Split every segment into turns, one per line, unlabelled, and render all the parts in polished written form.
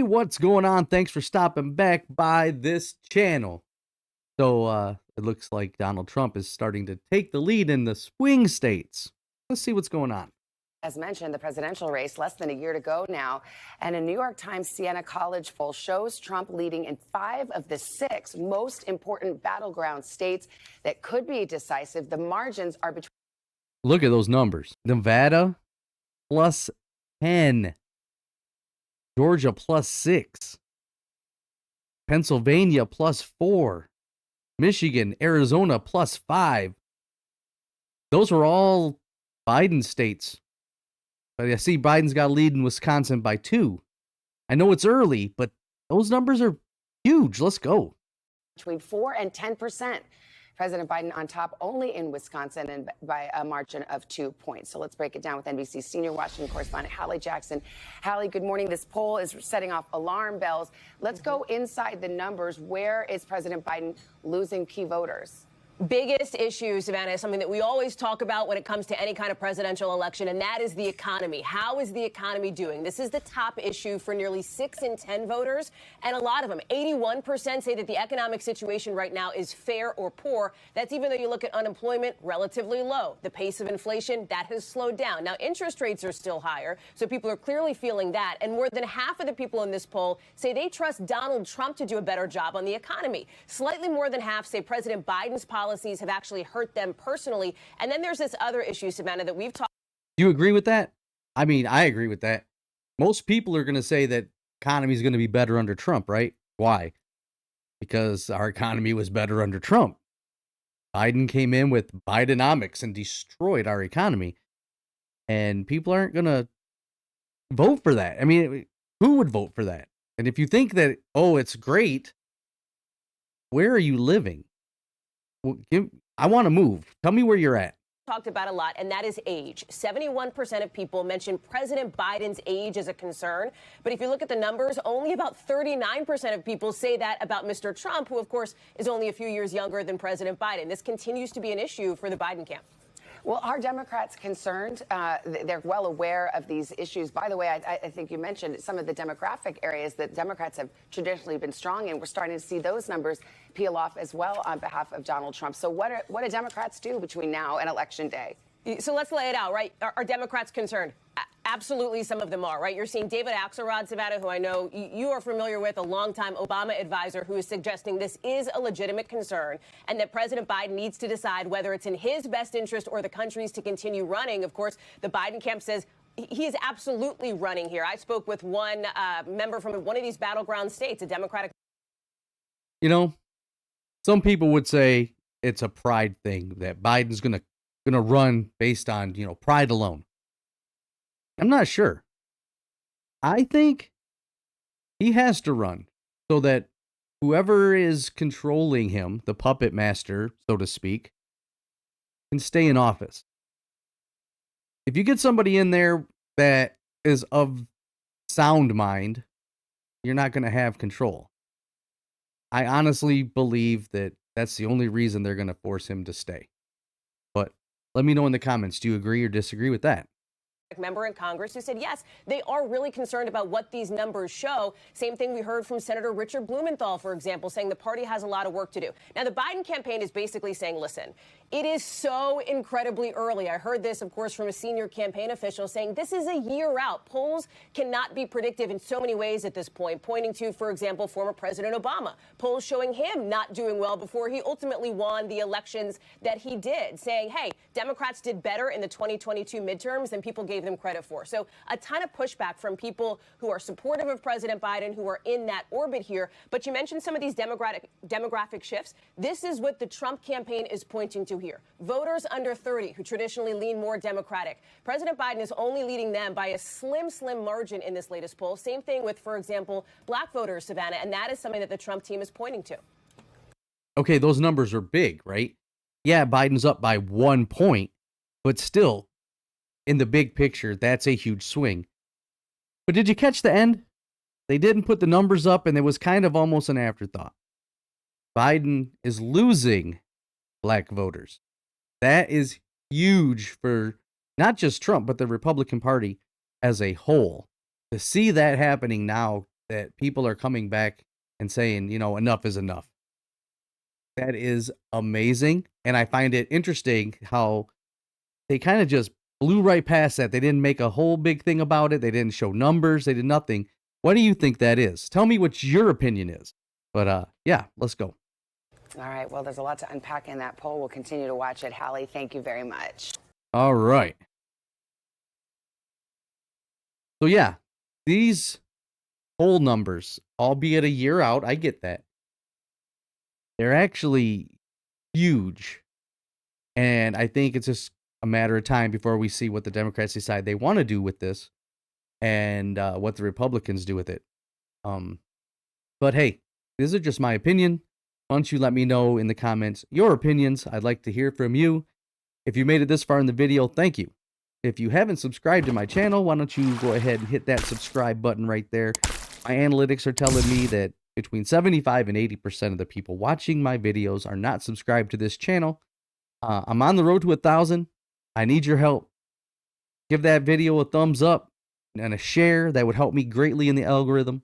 what's going on? Thanks for stopping back by this channel. So it looks like Donald Trump is starting to take the lead in the swing states. Let's see what's going on.
As mentioned, the presidential race less than a year to go now, and a New York Times Siena College poll shows Trump leading in 5 of the 6 most important battleground states that could be decisive. The margins are between.
Look at those numbers. Nevada plus 10. Georgia plus 6. Pennsylvania plus 4. Michigan, Arizona plus 5. Those are all Biden states. But I see Biden's got a lead in Wisconsin by 2. I know it's early, but those numbers are huge. Let's go.
Between 4 and 10%. President Biden on top only in Wisconsin and by a margin of 2 points. So let's break it down with NBC senior Washington correspondent Hallie Jackson. Hallie, good morning. This poll is setting off alarm bells. Let's go inside the numbers. Where is President Biden losing key voters?
Biggest issue, Savannah, is something that we always talk about when it comes to any kind of presidential election, and that is the economy. How is the economy doing? This is the top issue for nearly 6 in 10 voters, and a lot of them, 81%, say that the economic situation right now is fair or poor. That's even though you look at unemployment, relatively low. The pace of inflation, that has slowed down. Now, interest rates are still higher, so people are clearly feeling that, and more than half of the people in this poll say they trust Donald Trump to do a better job on the economy. Slightly more than half say President Biden's policies have actually hurt them personally. And then there's this other issue, Savannah, that we've talked.
Do you agree with that? I mean, I agree with that. Most people are going to say that economy is going to be better under Trump, right? Why? Because our economy was better under Trump. Biden came in with Bidenomics and destroyed our economy. And people aren't going to vote for that. I mean, who would vote for that? And if you think that, oh, it's great, where are you living? I want to move. Tell me where you're at.
Talked about a lot, and that is age. 71% of people mention President Biden's age as a concern. But if you look at the numbers, only about 39% of people say that about Mr. Trump, who, of course, is only a few years younger than President Biden. This continues to be an issue for the Biden camp.
Well, are Democrats concerned? They're well aware of these issues. By the way, I think you mentioned some of the demographic areas that Democrats have traditionally been strong in. We're starting to see those numbers peel off as well on behalf of Donald Trump. So what do Democrats do between now and Election Day?
So let's lay it out, right? Are Democrats concerned? Absolutely, some of them are, right? You're seeing David Axelrod, Savannah, who I know you are familiar with, a longtime Obama advisor, who is suggesting this is a legitimate concern and that President Biden needs to decide whether it's in his best interest or the country's to continue running. Of course, the Biden camp says he is absolutely running here. I spoke with one member from one of these battleground states, a Democratic.
You know, some people would say it's a pride thing that Biden's going to run based on, pride alone. I'm not sure. I think he has to run so that whoever is controlling him, the puppet master, so to speak, can stay in office. If you get somebody in there that is of sound mind, you're not going to have control. I honestly believe that that's the only reason they're going to force him to stay. But let me know in the comments, do you agree or disagree with that?
Member in Congress who said, yes, they are really concerned about what these numbers show. Same thing we heard from Senator Richard Blumenthal, for example, saying the party has a lot of work to do. Now, the Biden campaign is basically saying, listen, it is so incredibly early. I heard this, of course, from a senior campaign official saying this is a year out. Polls cannot be predictive in so many ways at this point, pointing to, for example, former President Obama. Polls showing him not doing well before he ultimately won the elections that he did, saying, hey, Democrats did better in the 2022 midterms than people gave them credit for. So a ton of pushback from people who are supportive of President Biden, who are in that orbit here. But you mentioned some of these demographic shifts. This is what the Trump campaign is pointing to here. Voters under 30 who traditionally lean more Democratic. President Biden is only leading them by a slim margin in this latest poll. Same thing with, for example, black voters, Savannah, and that is something that the Trump team is pointing to.
Okay, those numbers are big, right? Yeah, Biden's up by 1 point, but still, in the big picture, that's a huge swing. But did you catch the end? They didn't put the numbers up, and it was kind of almost an afterthought. Biden is losing black voters. That is huge for not just Trump, but the Republican Party as a whole. To see that happening now that people are coming back and saying, you know, enough is enough. That is amazing. And I find it interesting how they kind of just blew right past that. They didn't make a whole big thing about it. They didn't show numbers. They did nothing. What do you think that is? Tell me what your opinion is. But yeah, let's go.
All right. Well, there's a lot to unpack in that poll. We'll continue to watch it. Hallie, thank you very much.
All right. So yeah, these poll numbers, albeit a year out, I get that. They're actually huge. And I think it's just a matter of time before we see what the Democrats decide they want to do with this and what the Republicans do with it. But hey, this is just my opinion. Why don't you let me know in the comments your opinions? I'd like to hear from you. If you made it this far in the video, thank you. If you haven't subscribed to my channel, why don't you go ahead and hit that subscribe button right there. My analytics are telling me that between 75 and 80% of the people watching my videos are not subscribed to this channel. I'm on the road to 1,000. I need your help. Give that video a thumbs up and a share. That would help me greatly in the algorithm.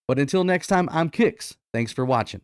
But until next time, I'm Kix. Thanks for watching.